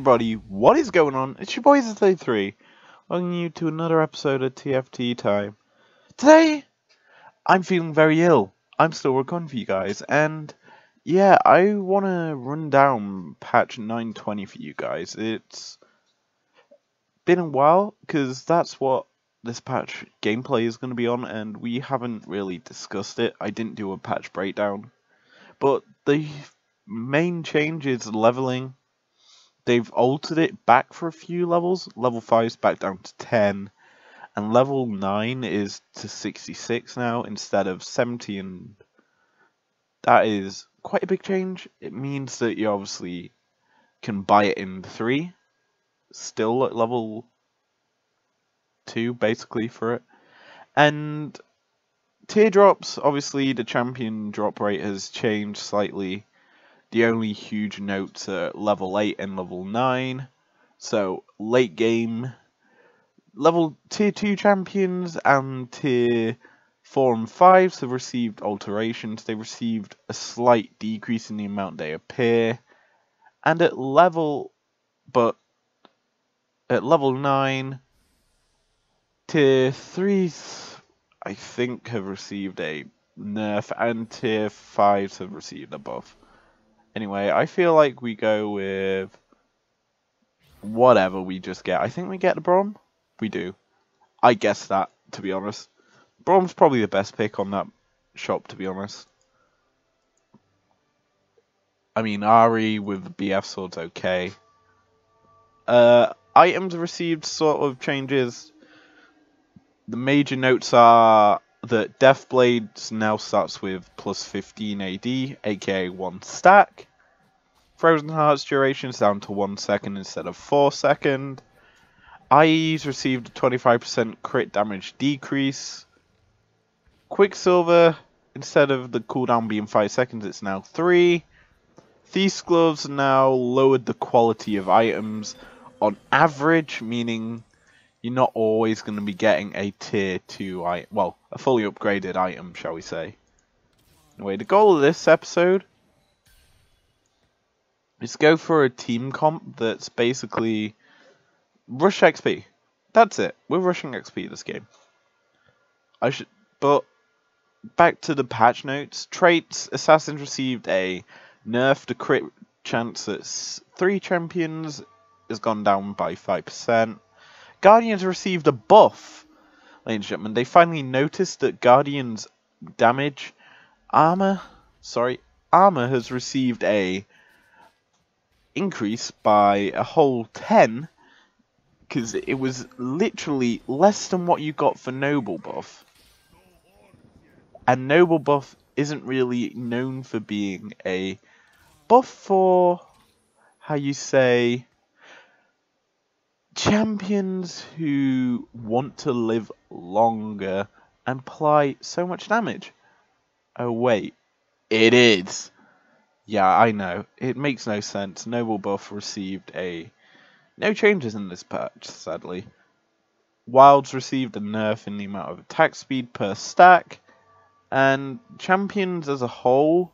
everybody, what is going on? It's your boy izlogic.business. Welcoming you to another episode of TFT Time. Today, I'm feeling very ill. I'm still recording for you guys, and yeah, I want to run down patch 920 for you guys. It's been a while, because that's what this patch gameplay is going to be on, and we haven't really discussed it. I didn't do a patch breakdown, but the main change is leveling. They've altered it back for a few levels. Level 5 is back down to 10. And level 9 is to 66 now instead of 70. And that is quite a big change. It means that you obviously can buy it in 3. Still at level 2 basically for it. And teardrops, obviously the champion drop rate has changed slightly. The only huge notes are level 8 and level 9. So, late game, level tier 2 champions and tier 4 and 5s have received alterations. They received a slight decrease in the amount they appear. And at level 9, tier 3s, I think, have received a nerf, and tier 5s have received a buff. Anyway, I feel like we go with whatever we just get. I think we get the Brom. We do. I guess that, to be honest. Brom's probably the best pick on that shop, to be honest. I mean, Ari with the BF sword's okay. Items received sort of changes. The major notes are that Deathblades now starts with plus 15 AD, aka 1 stack. Frozen Heart's duration is down to 1 second instead of 4 seconds. IE's received a 25% crit damage decrease. Quicksilver, instead of the cooldown being 5 seconds, it's now 3. Thief's Gloves now lowered the quality of items on average, meaning you're not always going to be getting a tier 2 item, well, a fully upgraded item, shall we say. Anyway, the goal of this episode is to go for a team comp that's basically rush XP. That's it. We're rushing XP this game. But back to the patch notes. Traits: Assassins received a nerf. The crit chance at 3 champions has gone down by 5%. Guardians received a buff, ladies and gentlemen. They finally noticed that Guardians' damage armor has received a increase by a whole 10, because it was literally less than what you got for Noble buff. And Noble buff isn't really known for being a buff for, how you say, champions who want to live longer and apply so much damage. Oh wait, it is. Yeah, I know. It makes no sense. Noble buff received no changes in this patch, sadly. Wilds received a nerf in the amount of attack speed per stack. And champions as a whole,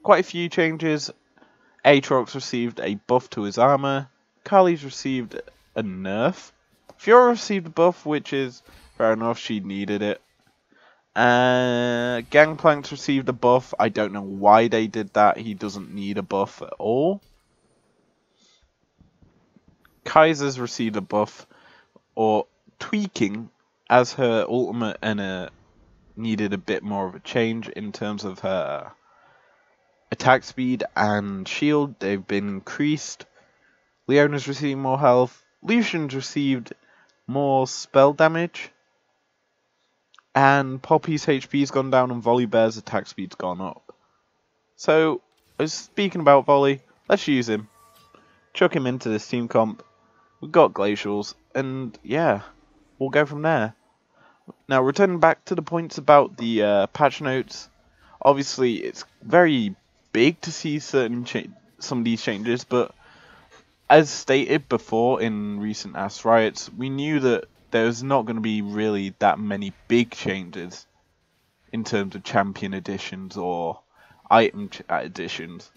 quite a few changes. Aatrox received a buff to his armor. Kali's received a nerf. Fiora received a buff, which is fair enough, she needed it. Gangplank's received a buff. I don't know why they did that. He doesn't need a buff at all. Kaiser's received a buff, or tweaking, as her ultimate and needed a bit more of a change in terms of her attack speed and shield. They've been increased. Leona's received more health. Lucian's received more spell damage. And Poppy's HP's gone down and Volibear's attack speed's gone up. So, speaking about Volley, let's use him. Chuck him into this team comp. We've got Glacials, and yeah, we'll go from there. Now, returning back to the points about the patch notes, obviously it's very big to see some of these changes, but as stated before in recent Ask Riots, we knew that there's not going to be really that many big changes in terms of champion additions or item additions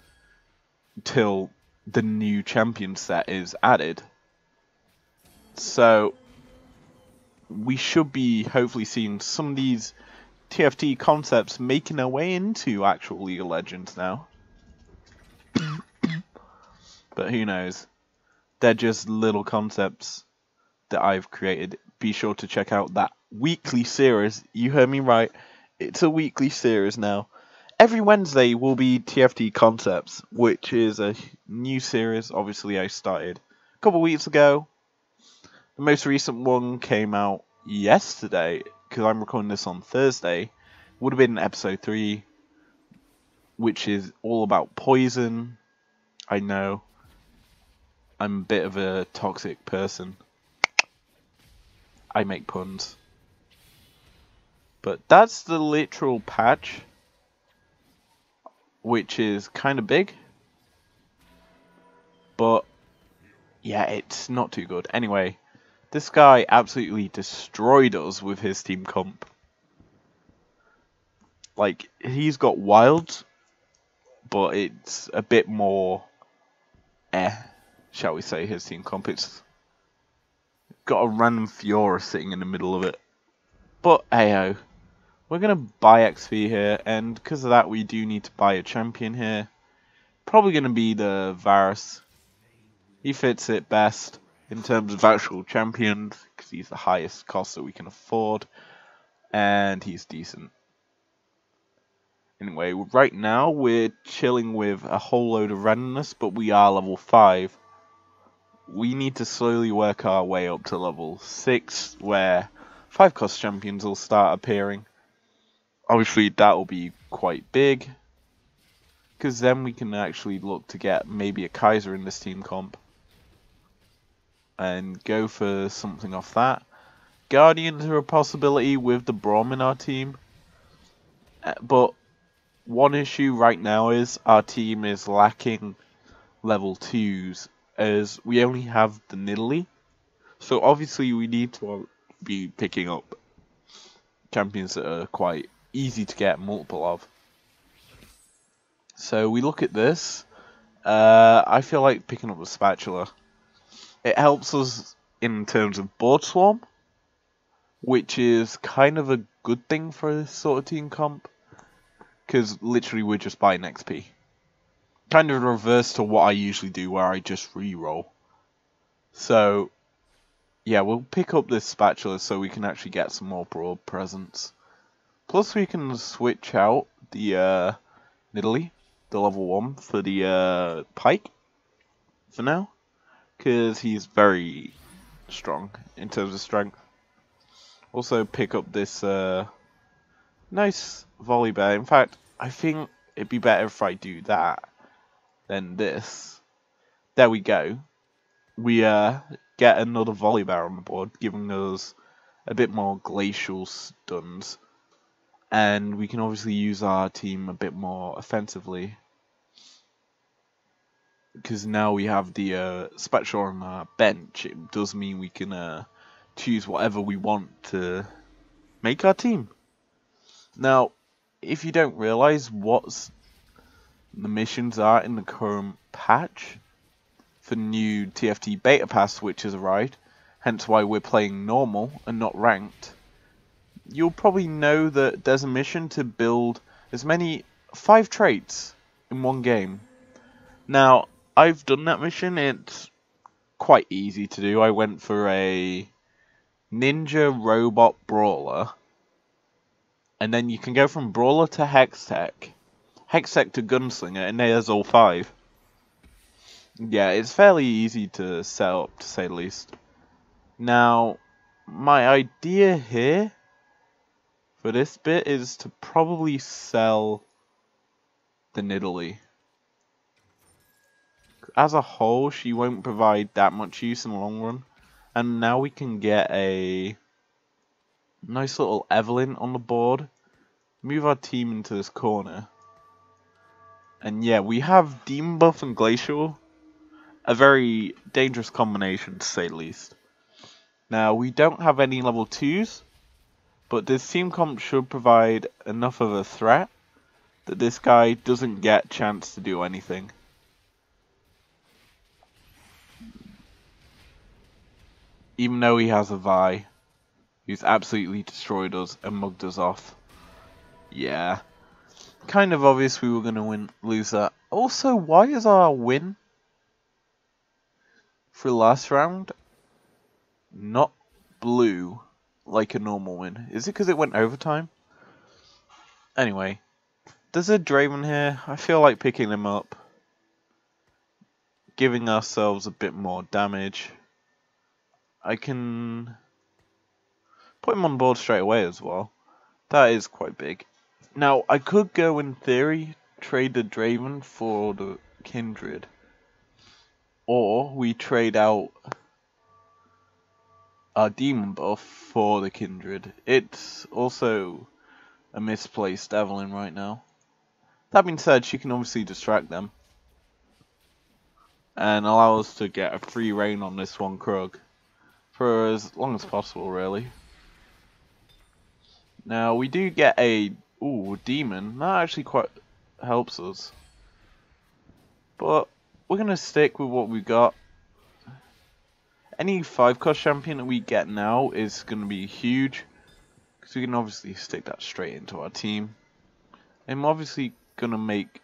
till the new champion set is added. So we should be hopefully seeing some of these TFT concepts making their way into actual League of Legends now. But who knows? They're just little concepts that I've created. Be sure to check out that weekly series. You heard me right. It's a weekly series now. Every Wednesday will be TFT Concepts, which is a new series. Obviously, I started a couple weeks ago. The most recent one came out yesterday, because I'm recording this on Thursday. Would have been episode 3, which is all about poison. I know. I'm a bit of a toxic person. I make puns. But that's the literal patch, which is kind of big. But yeah, it's not too good. Anyway, this guy absolutely destroyed us with his team comp. Like, he's got wilds, but it's a bit more shall we say, his team comp. It's got a random Fiora sitting in the middle of it. But hey-ho. We're going to buy XP here, and because of that we do need to buy a champion here. Probably going to be the Varus. He fits it best in terms of actual champions, because he's the highest cost that we can afford, and he's decent. Anyway, right now we're chilling with a whole load of randomness, but we are level 5. We need to slowly work our way up to level 6, where 5 cost champions will start appearing. Obviously that will be quite big, because then we can actually look to get maybe a Kaiser in this team comp and go for something off that. Guardians are a possibility with the Braum in our team, but one issue right now is our team is lacking level 2s, as we only have the Nidalee. So obviously we need to be picking up champions that are quite easy to get multiple of. So we look at this. I feel like picking up the Spatula. It helps us in terms of board swarm, which is kind of a good thing for this sort of team comp, because literally we're just buying XP. Kind of reverse to what I usually do, where I just reroll. So yeah, we'll pick up this Spatula so we can actually get some more broad presence. Plus we can switch out the Nidalee, the level 1, for the Pike for now, because he's very strong in terms of strength. Also pick up this nice volley bear. In fact, I think it'd be better if I do that than this. There we go. We get another volley bear on the board, giving us a bit more glacial stuns. And we can obviously use our team a bit more offensively, because now we have the Spatula on our bench. It does mean we can choose whatever we want to make our team. Now, if you don't realize what the missions are in the current patch for new TFT Beta Pass, which has arrived, hence why we're playing normal and not ranked, you'll probably know that there's a mission to build as many 5 traits in one game. Now, I've done that mission. It's quite easy to do. I went for a ninja robot brawler, and then you can go from brawler to hextech, hextech to gunslinger, and there's all 5. Yeah, it's fairly easy to set up, to say the least. Now, my idea here for this bit is to probably sell the Nidalee. As a whole, she won't provide that much use in the long run. And now we can get a nice little Evelyn on the board. Move our team into this corner. And yeah, we have Demon Buff and Glacial. A very dangerous combination, to say the least. Now, we don't have any level 2s. But this team comp should provide enough of a threat that this guy doesn't get a chance to do anything. Even though he has a Vi, who's absolutely destroyed us and mugged us off. Yeah. Kind of obvious we were going to lose that. Also, why is our win for last round not blue like a normal win? Is it because it went overtime? Anyway, there's a Draven here. I feel like picking him up. Giving ourselves a bit more damage. I can put him on board straight away as well. That is quite big. Now, I could go, in theory, trade the Draven for the Kindred. Or we trade out our Demon buff for the Kindred. It's also a misplaced Evelyn right now. That being said, she can obviously distract them. And allow us to get a free reign on this one Krug. For as long as possible, really. Now, we do get a Demon. That actually quite helps us. But we're going to stick with what we've got. Any 5-cost champion that we get now is going to be huge. Because we can obviously stick that straight into our team. I'm obviously going to make...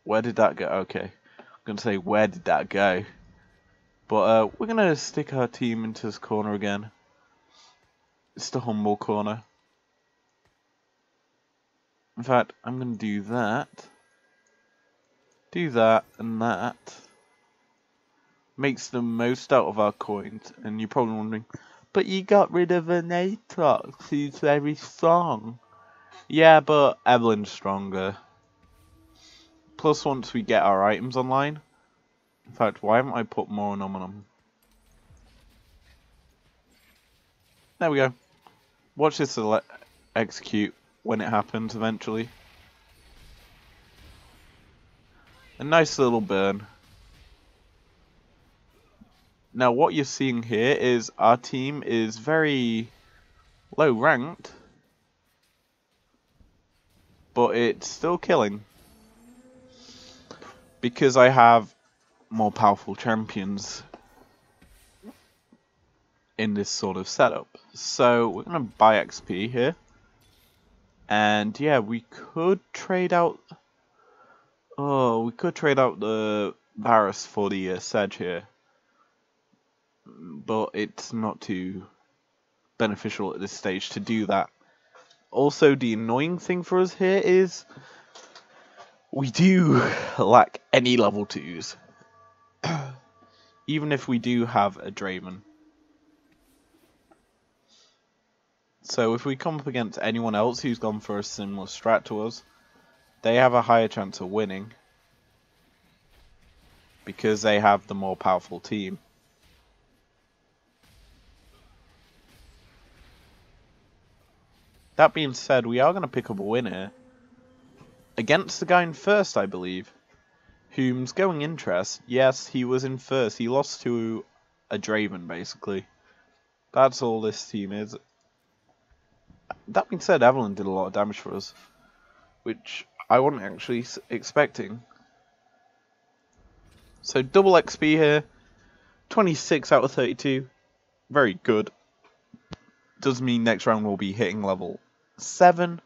Where did that go? Okay. I'm going to say, where did that go? But we're going to stick our team into this corner again. It's the humble corner. In fact, I'm going to do that. Do that and that. Makes the most out of our coins. And you're probably wondering, but you got rid of an Aatrox who's very strong. Yeah, but Evelyn's stronger. Plus, once we get our items online. In fact, why haven't I put more on them? There we go. Watch this execute when it happens eventually. A nice little burn. Now what you're seeing here is our team is very low ranked, but it's still killing. Because I have more powerful champions in this sort of setup. So we're going to buy XP here. And yeah, we could trade out... Oh, we could trade out the Varus for the Sedge here. But it's not too beneficial at this stage to do that. Also, the annoying thing for us here is we do lack any level 2s. Even if we do have a Draven. So if we come up against anyone else who's gone for a similar strat to us, they have a higher chance of winning. Because they have the more powerful team. That being said, we are going to pick up a win here. Against the guy in first, I believe. Whom's going interest. Yes, he was in first. He lost to a Draven, basically. That's all this team is. That being said, Evelyn did a lot of damage for us. Which I wasn't actually expecting. So double XP here. 26 out of 32. Very good. Does mean next round we'll be hitting level 7.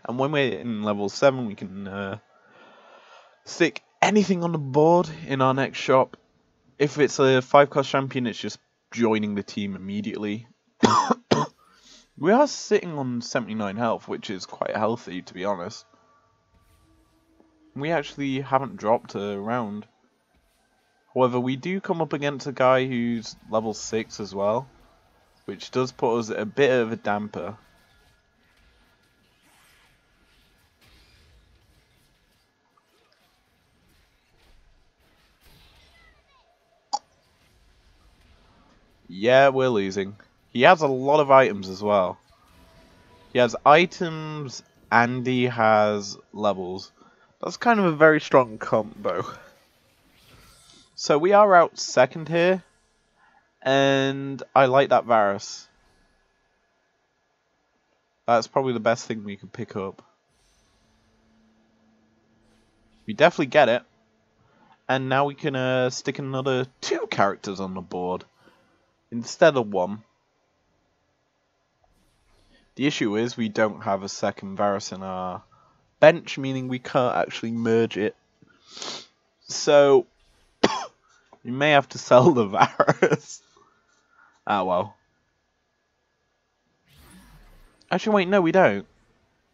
And when we're in level 7 we can stick anything on the board in our next shop. If it's a 5-cost champion, it's just joining the team immediately. We are sitting on 79 health, which is quite healthy, to be honest. We actually haven't dropped a round. However, we do come up against a guy who's level 6 as well, which does put us at a bit of a damper. Yeah, we're losing. He has a lot of items as well. He has items and he has levels. That's kind of a very strong combo. So we are out second here. And I like that Varus. That's probably the best thing we could pick up. We definitely get it. And now we can stick another 2 characters on the board. instead of one. The issue is we don't have a second Varus in our bench, meaning we can't actually merge it. So we may have to sell the Varus. Ah well. Actually, wait, no, we don't.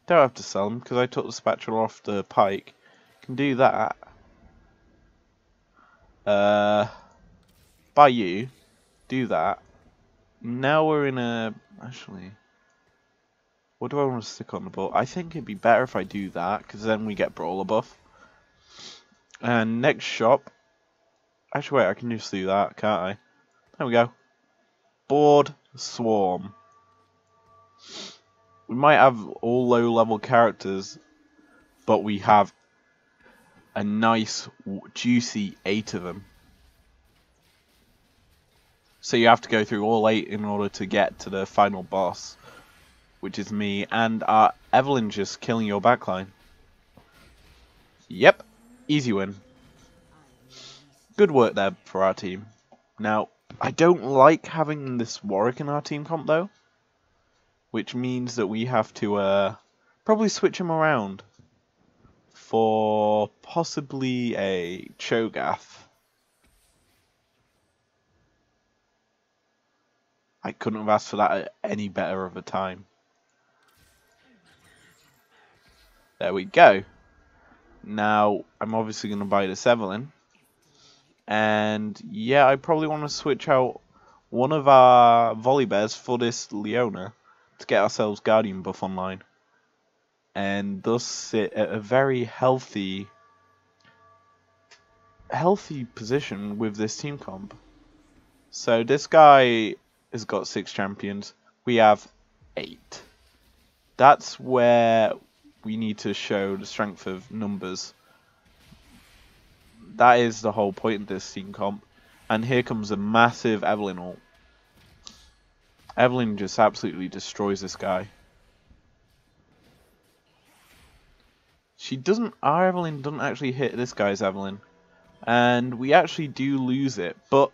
Don't have to sell them because I took the spatula off the pike. Can do that. Buy you. Do that. Now we're in a... Actually, what do I want to stick on the board? I think it'd be better if I do that, because then we get Brawler buff. And next shop... Actually, wait, I can just do that, can't I? There we go. Board Swarm. We might have all low-level characters, but we have a nice, juicy 8 of them. So you have to go through all 8 in order to get to the final boss, which is me, and Evelyn just killing your backline. Yep, easy win. Good work there for our team. Now, I don't like having this Warwick in our team comp though, which means that we have to probably switch him around for possibly a Cho'Gath. I couldn't have asked for that at any better of a time. There we go. Now, I'm obviously going to buy this Evelyn. And yeah, I probably want to switch out one of our Volibears for this Leona to get ourselves Guardian buff online. And thus sit at a very healthy position with this team comp. So this guy has got 6 champions. We have 8. That's where we need to show the strength of numbers. That is the whole point of this team comp. And here comes a massive Evelyn ult. Evelyn just absolutely destroys this guy. Our Evelyn doesn't actually hit this guy's Evelyn. And we actually do lose it. But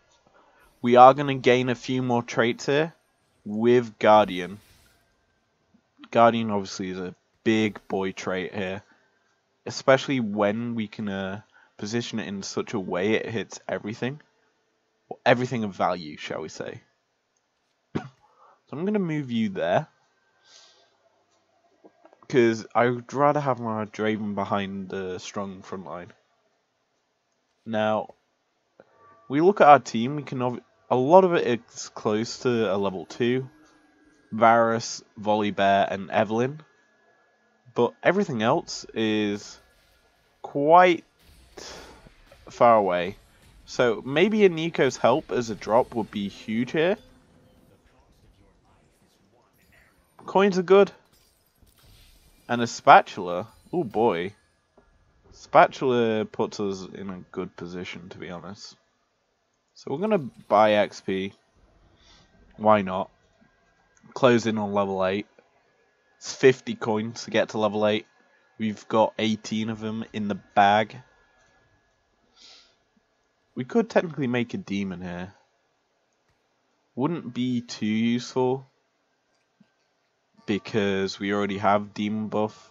we are going to gain a few more traits here with Guardian. Guardian obviously is a big boy trait here. Especially when we can position it in such a way it hits everything. Or everything of value, shall we say. So I'm going to move you there. Because I would rather have my Draven behind the strong front line. Now, we look at our team, we can a lot of it is close to a level 2. Varus, Volibear and Evelyn. But everything else is quite far away. So maybe a Nico's help as a drop would be huge here. Coins are good. And a spatula. Oh boy. Spatula puts us in a good position, to be honest. So we're going to buy XP. Why not? Close in on level 8. It's 50 coins to get to level 8. We've got 18 of them in the bag. We could technically make a demon here. Wouldn't be too useful. Because we already have demon buff.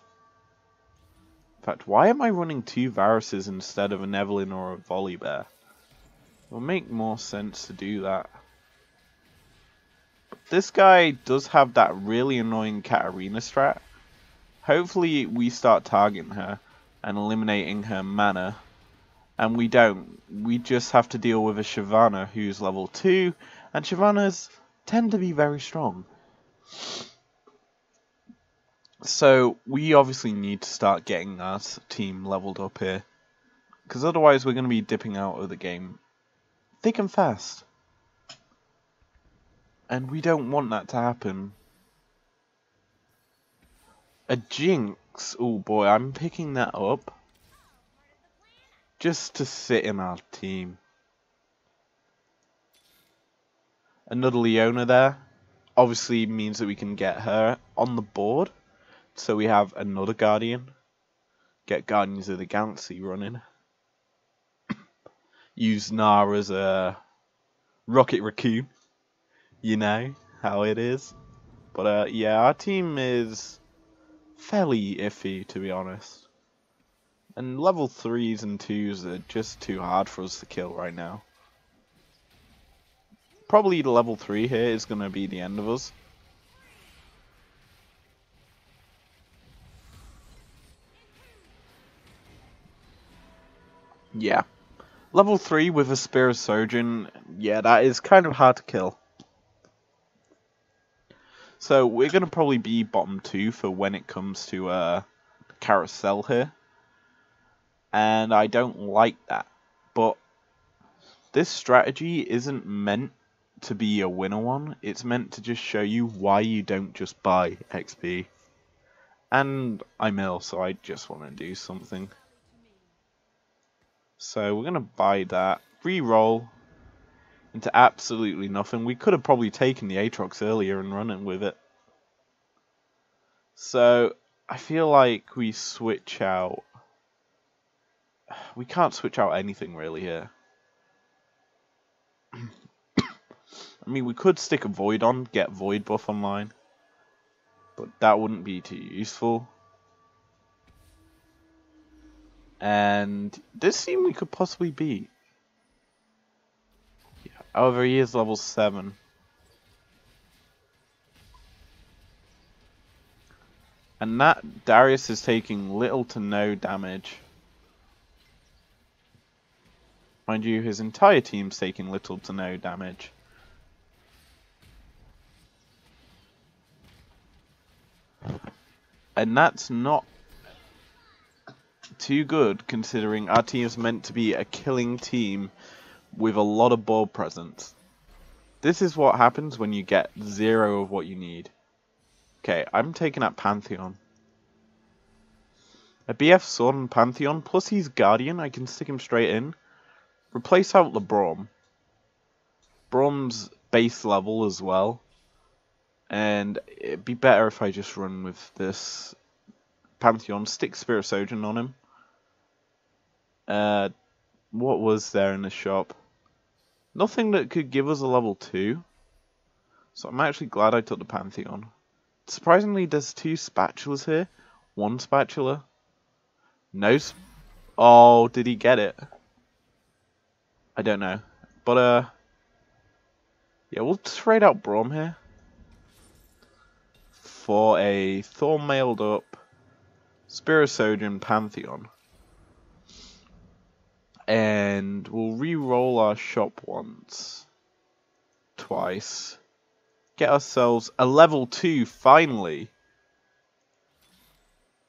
In fact, why am I running 2 Varuses instead of an Evelyn or a Volibear? It will make more sense to do that. But this guy does have that really annoying Katarina strat. Hopefully we start targeting her and eliminating her mana. And we don't. We just have to deal with a Shyvana who's level 2. And Shyvanas tend to be very strong. So we obviously need to start getting our team leveled up here. Because otherwise we're going to be dipping out of the game thick and fast. And we don't want that to happen. A Jinx. Oh boy, I'm picking that up. Just to sit in our team. Another Leona there. Obviously means that we can get her on the board. So we have another Guardian. Get Guardians of the Galaxy running. Use Nar as a Rocket Raccoon. You know how it is. But yeah, our team is fairly iffy, to be honest. And level 3s and 2s are just too hard for us to kill right now. Probably the level 3 here is going to be the end of us. Yeah. Level 3 with a Spear of Surgeon, yeah, that is kind of hard to kill. So we're going to probably be bottom 2 for when it comes to carousel here. And I don't like that. But this strategy isn't meant to be a winner one. It's meant to just show you why you don't just buy XP. And I'm ill, so I just want to do something. So we're going to buy that. Reroll into absolutely nothing. We could have probably taken the Aatrox earlier and run it with it. So I feel like we switch out. We can't switch out anything really here. I mean, we could stick a Void on, get Void buff online. But that wouldn't be too useful. And this team we could possibly beat. Yeah. However, he is level 7. And that Darius is taking little to no damage. Mind you, his entire team's taking little to no damage. And that's not too good, considering our team is meant to be a killing team with a lot of board presence. This is what happens when you get 0 of what you need. Okay, I'm taking out Pantheon. A BF Sword and Pantheon, plus he's Guardian, I can stick him straight in. Replace out the Braum. Braum's base level as well. And it'd be better if I just run with this Pantheon, stick Spirit Sojourn on him. What was there in the shop? Nothing that could give us a level 2. So I'm actually glad I took the Pantheon. Surprisingly, there's 2 spatulas here. 1 spatula. No oh, did he get it? I don't know. But, yeah, we'll trade out Braum here. For a Thorn Mailed Up Spirit Pantheon. And we'll re-roll our shop once. Twice. Get ourselves a level 2 finally.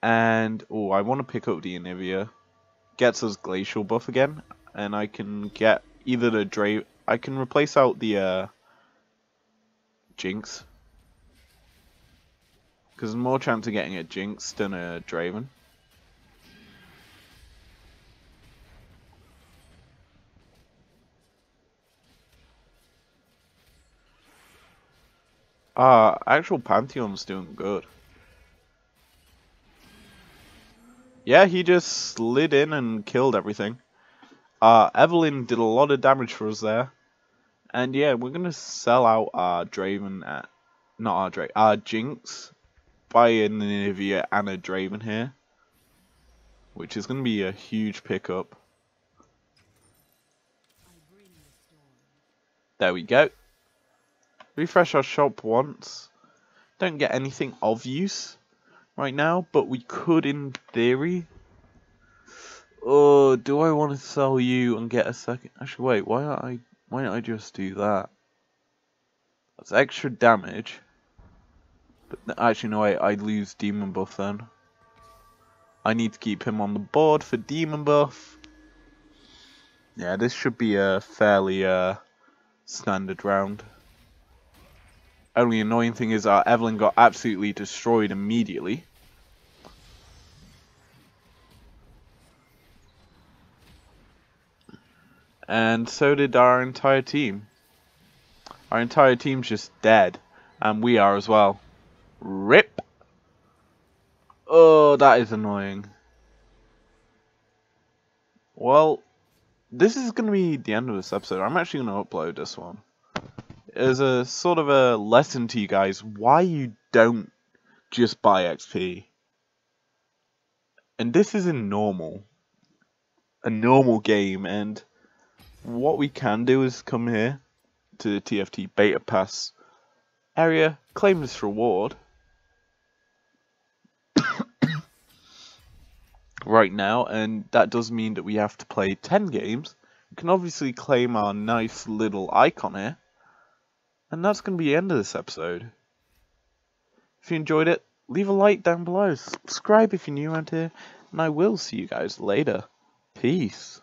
And, oh, I want to pick up the Anivia. Gets us Glacial buff again. And I can get either the I can replace out the Jinx. Because there's more chance of getting a Jinx than a Draven. Actual Pantheon's doing good. Yeah, he just slid in and killed everything. Evelyn did a lot of damage for us there. And yeah, we're gonna sell out our Draven at... Not our Draven, our Jinx. Buy an Anivia and a Draven here. Which is gonna be a huge pickup. There we go. Refresh our shop once. Don't get anything of use right now, but we could in theory. Oh, do I want to sell you and get a second? Actually, wait. Why don't I just do that? That's extra damage. But actually, no. I lose demon buff then. I need to keep him on the board for demon buff. Yeah, this should be a fairly standard round. Only annoying thing is our Evelyn got absolutely destroyed immediately. And so did our entire team. Our entire team's just dead. And we are as well. RIP! Oh, that is annoying. Well, this is going to be the end of this episode. I'm actually going to upload this one. as a sort of a lesson to you guys why you don't just buy XP. And this is a normal game, and what we can do is come here to the TFT beta pass area, claim this reward right now, and that does mean that we have to play 10 games. We can obviously claim our nice little icon here, and that's going to be the end of this episode. If you enjoyed it, leave a like down below, subscribe if you're new around here, and I will see you guys later. Peace.